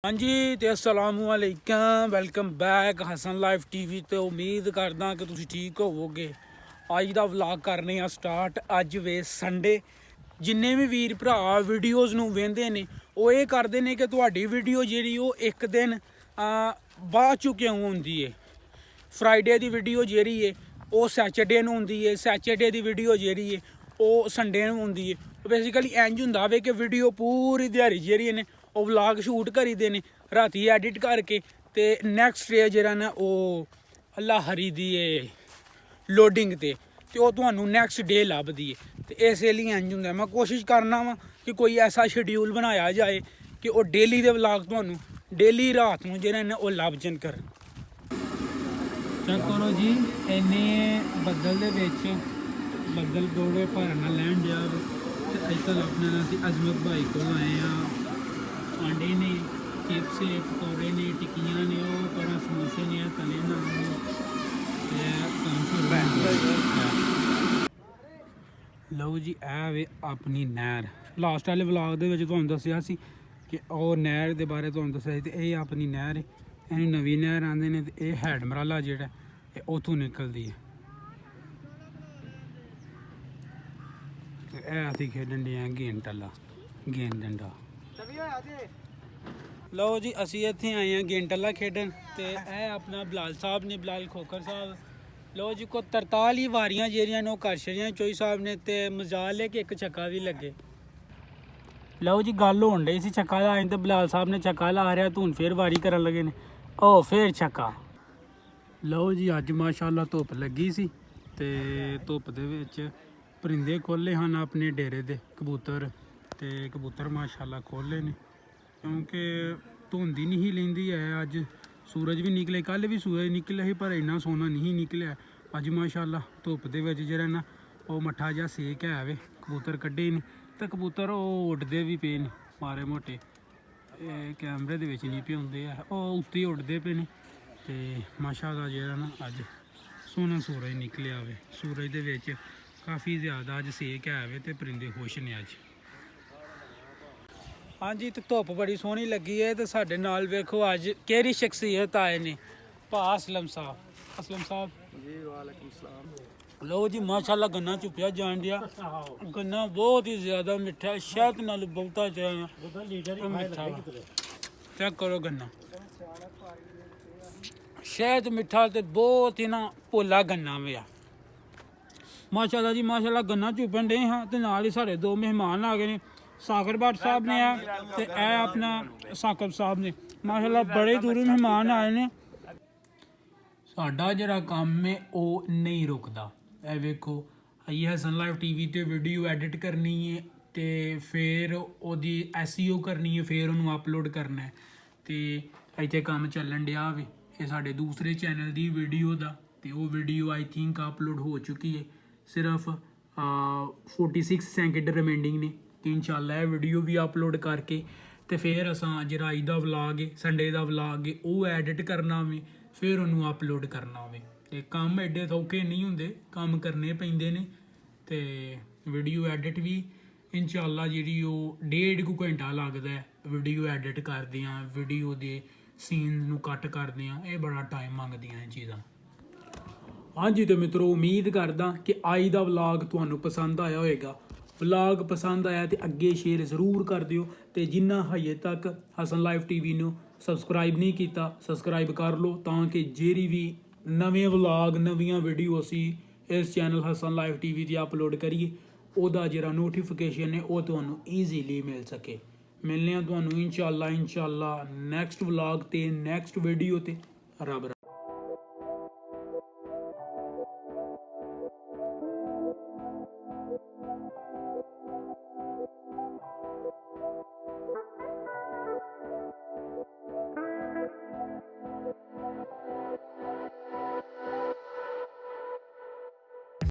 हाँ जी तो अस्सलामुअलैकुम welcome back Hasan life TV. तो उम्मीद करदा कि तुसीं ठीक होवोगे। अज दा व्लॉग करने आ स्टार्ट। अज वे संडे। जिन्ने भी वीर भरा वीडियोज़ नूं वेंदे ने ओह ये करदे ने कि तुहाडी वीडियो जेह्ड़ी ओह एक दिन बाद चों क्यों हुंदी है। फ्राइडे दी वीडियो जेह्ड़ी है ओह सैचरडे नूं हुंदी है, सैचरडे दी वीडियो जेह्ड़ी है ओह संडे नूं हुंदी है। बेसिकली इंज हुंदा वे कि वीडियो पूरी दिहाड़ी जेह्ड़ी ने ओह व्लॉग शूट करी दे ने, राती एडिट करके ते नैक्सट डे जेह्ड़ा ना ओह अल्लाह हरी दी लोडिंग ते ओह तुहानूं नैक्सट डे लभदी है। ते इस लेई इंज हुंदा। मैं कोशिश करना वा कि कोई ऐसा शेड्यूल बनाया जाए कि ओह डेली दे व्लॉग तुहानूं डेली रात नूं जेह्ड़े ने ओह लभ जन कर। चेक करो जी इन्ने ਬੱਦਲ ਦੇ ਵਿੱਚ ਬੱਦਲ ਗੋੜੇ ਭਰਨ ਲੈਣ ਡਿਆ ਤੇ ਅੱਜਕੱਲ ਆਪਣੇ ਨਾਲ ਅਸੀਂ ਅਜ਼ਮਤ ਭਾਈ ਕੋਲ ਆਏ ਆ। ਆਂਡੇ ਨੇ, ਚਿਪਸ ਨੇ, ਪਕੌੜੇ ਨੇ, ਟਿੱਕੀਆਂ ਨੇ, ਉਹ ਪਰ ਸਮੋਸੇ ਨੇ, ਤਲੇ ਨਾਲ ਲਓ ਜੀ ਇਹ ਵੇ ਆਪਣੀ ਨਹਿਰ। ਲਾਸਟ ਵਾਲੇ ਵਲੌਗ ਦੇ ਵਿੱਚ ਤੁਹਾਨੂੰ ਦੱਸਿਆ ਸੀ ਕਿ ਉਹ ਨਹਿਰ ਦੇ ਬਾਰੇ ਤੁਹਾਨੂੰ ਦੱਸਿਆ ਸੀ। ਤੇ ਇਹ ਆਪਣੀ ਨਹਿਰ ਹੈ, ਇਹਨੂੰ ਨਵੀਂ ਨਹਿਰ ਆਂਦੇ ਨੇ। ਤੇ ਇਹ ਹੈਡ ਮਰਾਲਾ ਜਿਹੜਾ ਇਹ ਉੱਥੋਂ ਨਿਕਲਦੀ ਹੈ। ਤੇ ਇਹ ਅਸੀਂ ਖੇਡਣ ਦੇ ਆ ਗੇਂਦ ਟੱਲਾ, ਗੇਂਦ ਡੰਡਾ। ਲਓ ਜੀ ਅਸੀਂ ਇੱਥੇ ਆਏ ਹਾਂ ਗੇਂਦ ਟੱਲਾ ਖੇਡਣ। ਤੇ ਇਹ ਆਪਣਾ ਬਲਾਲ ਸਾਹਿਬ ਨੇ, ਬਲਾਲ ਖੋਖਰ ਸਾਹਿਬ। ਲਓ ਜੀ ਕੋ 43 ਵਾਰੀਆਂ ਜਿਹੜੀਆਂ ਨੇ ਉਹ ਕਰ ਛੜੀਆਂ ਚੋਈ ਸਾਹਿਬ ਨੇ। ਤੇ ਮਜ਼ਾਲ ਹੈ ਕਿ ਇੱਕ ਛੱਕਾ ਵੀ ਲੱਗੇ। ਲਓ ਜੀ ਗੱਲ ਹੋਣ ਡਈ ਸੀ ਛੱਕਾ ਲਾ ਤੇ ਬਲਾਲ ਸਾਹਿਬ ਨੇ ਛੱਕਾ ਲਾ ਰਿਹਾ, ਧੁਨ ਫੇਰ ਵਾਰੀ ਕਰਨ ਲੱਗੇ ਨੇ। ਉਹ ਫੇਰ ਛੱਕਾ। ਲਓ ਜੀ ਅੱਜ ਮਾਸ਼ਾਅੱਲਾ ਧੁੱਪ ਲੱਗੀ ਸੀ ਤੇ ਧੁੱਪ ਦੇ ਵਿੱਚ ਪਰਿੰਦੇ ਖੋਲ੍ਹੇ ਹਨ ਆਪਣੇ ਡੇਰੇ ਦੇ ਕਬੂਤਰ। ਤੇ ਕਬੂਤਰ ਮਾਸ਼ਾਅੱਲਾ ਖੋਲ੍ਹੇ ਨੇ ਕਿਉਂਕਿ ਧੁੰਦ ਹੀ ਨਹੀਂ ਲੈਂਦੀ ਹੈ। ਅੱਜ ਸੂਰਜ ਵੀ ਨਿਕਲੇ, ਕੱਲ੍ਹ ਵੀ ਸੂਰਜ ਨਿਕਲਿਆ ਸੀ ਪਰ ਇੰਨਾ ਸੋਹਣਾ ਨਹੀਂ ਨਿਕਲਿਆ। ਅੱਜ ਮਾਸ਼ਾਅੱਲਾ ਧੁੱਪ ਦੇ ਵਿੱਚ ਜਿਹੜਾ ਨਾ ਉਹ ਮੱਠਾ ਜਿਹਾ ਸੇਕ ਹੈ ਵੇ। ਕਬੂਤਰ ਕੱਢੇ ਨੇ ਤੇ ਕਬੂਤਰ ਉਹ ਉੱਡਦੇ ਵੀ ਪਏ ਨੇ ਮਾੜੇ ਮੋਟੇ। ਇਹ ਕੈਮਰੇ ਦੇ ਵਿੱਚ ਨਹੀਂ ਪਏ ਹੁੰਦੇ ਆ, ਉਹ ਉੱਤੇ ਉੱਡਦੇ ਪਏ ਨੇ। ਤੇ ਮਾਸ਼ਾਅੱਲਾ ਜਿਹੜਾ ਨਾ ਅੱਜ ਸੋਹਣਾ ਸੂਰਜ ਨਿਕਲਿਆ ਵੇ। ਸੂਰਜ ਦੇ ਵਿੱਚ ਕਾਫੀ ਜ਼ਿਆਦਾ ਅੱਜ ਸੇਕ ਹੈ ਵੇ ਤੇ ਪਰਿੰਦੇ ਖੁਸ਼ ਨੇ ਅੱਜ। ਹਾਂਜੀ ਤੇ ਧੁੱਪ ਬੜੀ ਸੋਹਣੀ ਲੱਗੀ ਹੈ। ਤੇ ਸਾਡੇ ਨਾਲ ਵੇਖੋ ਅੱਜ ਕਿਹੜੀ ਸ਼ਖਸੀਅਤ ਆਏ ਨੇ। ਭਾ ਅਸਲਮ ਸਾਹਿਬ। ਅਸਲਮ ਸਾਹਿਬ ਜੀ ਵਾਲੇਕੁਮ ਸਲਾਮ। ਲਓ ਜੀ ਮਾਸ਼ਾਅੱਲਾ ਗੰਨਾ ਚੁੱਪਿਆ ਜਾਣ ਡਿਆ। ਗੰਨਾ ਬਹੁਤ ਹੀ ਜ਼ਿਆਦਾ ਮਿੱਠਾ, ਸ਼ਹਿਦ ਨਾਲ ਬਹੁਤਾ ਜ਼ਿਆਦਾ ਮਿੱਠਾ। ਚੈੱਕ ਕਰੋ ਗੰਨਾ, ਸ਼ਹਿਦ ਮਿੱਠਾ ਤੇ ਬਹੁਤ ਹੀ ਨਾ ਭੋਲਾ ਗੰਨਾ ਵੇ ਆ। ਮਾਸ਼ਾਅੱਲਾ ਜੀ ਮਾਸ਼ਾਅੱਲਾ ਗੰਨਾ ਚੁੱਪਣ ਡੇ ਹਾਂ। ਤੇ ਨਾਲ ਹੀ ਸਾਡੇ ਦੋ ਮਹਿਮਾਨ ਆ ਗਏ ਨੇ, ਸਾਗਰ ਭੱਟ ਸਾਹਿਬ ਨੇ ਆ ਤੇ ਇਹ ਆਪਣਾ ਸਾਕਬ ਸਾਹਿਬ ਨੇ। ਮਾਸ਼ਾਅੱਲਾ ਬੜੇ ਦੂਰੋਂ ਮਹਿਮਾਨ ਆਏ ਨੇ। ਸਾਡਾ ਜਿਹੜਾ ਕੰਮ ਹੈ ਉਹ ਨਹੀਂ ਰੁਕਦਾ। ਇਹ ਵੇਖੋ ਇਹ ਹਸਨ ਲਾਈਵ ਟੀਵੀ ਤੇ ਵੀਡੀਓ ਐਡਿਟ ਕਰਨੀ ਹੈ ਤੇ ਫਿਰ ਉਹਦੀ SEO ਕਰਨੀ ਹੈ, ਫਿਰ ਉਹਨੂੰ ਅਪਲੋਡ ਕਰਨਾ ਹੈ। ਤੇ ਇੱਥੇ ਕੰਮ ਚੱਲਣ ਡਿਆ ਵੇ ਇਹ ਸਾਡੇ ਦੂਸਰੇ ਚੈਨਲ ਦੀ ਵੀਡੀਓ ਦਾ। ਤੇ ਉਹ ਵੀਡੀਓ ਆਈ ਥਿੰਕ ਅਪਲੋਡ ਹੋ ਚੁੱਕੀ ਹੈ, ਸਿਰਫ 46 ਸੈਕਿੰਡ ਰਿਮੇਂਡਿੰਗ ਨੇ। ਤੇ ਇਨਸ਼ਾਅੱਲਾ ਇਹ ਵੀਡੀਓ ਵੀ ਅਪਲੋਡ ਕਰਕੇ ਤੇ ਫਿਰ ਅਸਾਂ ਜਿਹੜਾ ਅੱਜ ਦਾ ਵਲੌਗ ਹੈ, ਸੰਡੇ ਦਾ ਵਲੌਗ ਹੈ, ਉਹ ਐਡਿਟ ਕਰਨਾ ਵੇ, ਫਿਰ ਉਹਨੂੰ ਅਪਲੋਡ ਕਰਨਾ ਹੋਵੇ। ਤੇ ਕੰਮ ਐਡੇ ਸੌਖੇ ਨਹੀਂ ਹੁੰਦੇ, ਕੰਮ ਕਰਨੇ ਪੈਂਦੇ ਨੇ। ਤੇ ਵੀਡੀਓ ਐਡਿਟ ਵੀ ਇਨਸ਼ਾਅੱਲਾ ਜਿਹੜੀ ਉਹ 1.5 ਘੰਟਾ ਲੱਗਦਾ ਹੈ ਵੀਡੀਓ ਐਡਿਟ ਕਰਦਿਆਂ, ਵੀਡੀਓ ਦੇ ਸੀਨ ਨੂੰ ਕੱਟ ਕਰਦਿਆਂ। ਇਹ ਬੜਾ ਟਾਈਮ ਮੰਗਦੀਆਂ ਇਹ ਚੀਜ਼ਾਂ। ਹਾਂਜੀ ਤੇ ਮਿੱਤਰੋ ਉਮੀਦ ਕਰਦਾ ਕਿ ਅੱਜ ਦਾ ਵਲੌਗ ਤੁਹਾਨੂੰ ਪਸੰਦ ਆਇਆ ਹੋਵੇਗਾ। ਵਲੌਗ ਪਸੰਦ ਆਇਆ ਤੇ ਅੱਗੇ ਸ਼ੇਅਰ ਜ਼ਰੂਰ ਕਰ ਦਿਓ। ਤੇ ਜਿਨ੍ਹਾਂ ਹਜੇ ਤੱਕ ਹਸਨ ਲਾਈਵ ਟੀਵੀ ਨੂੰ ਸਬਸਕ੍ਰਾਈਬ ਨਹੀਂ ਕੀਤਾ, ਸਬਸਕ੍ਰਾਈਬ ਕਰ ਲਓ ਤਾਂ ਕਿ ਜਿਹੜੀ ਵੀ ਨਵੇਂ ਵਲੌਗ, ਨਵੀਆਂ ਵੀਡੀਓ ਅਸੀਂ ਇਸ ਚੈਨਲ ਹਸਨ ਲਾਈਵ ਟੀਵੀ 'ਤੇ ਅਪਲੋਡ ਕਰੀਏ ਉਹਦਾ ਜਿਹੜਾ ਨੋਟੀਫਿਕੇਸ਼ਨ ਹੈ ਉਹ ਤੁਹਾਨੂੰ ਈਜ਼ੀਲੀ ਮਿਲ ਸਕੇ। ਮਿਲਦੇ ਹਾਂ ਤੁਹਾਨੂੰ ਇਨਸ਼ਾਅੱਲਾ ਨੈਕਸਟ ਵਲੌਗ ਤੇ ਨੈਕਸਟ ਵੀਡੀਓ ਤੇ। ਰੱਬ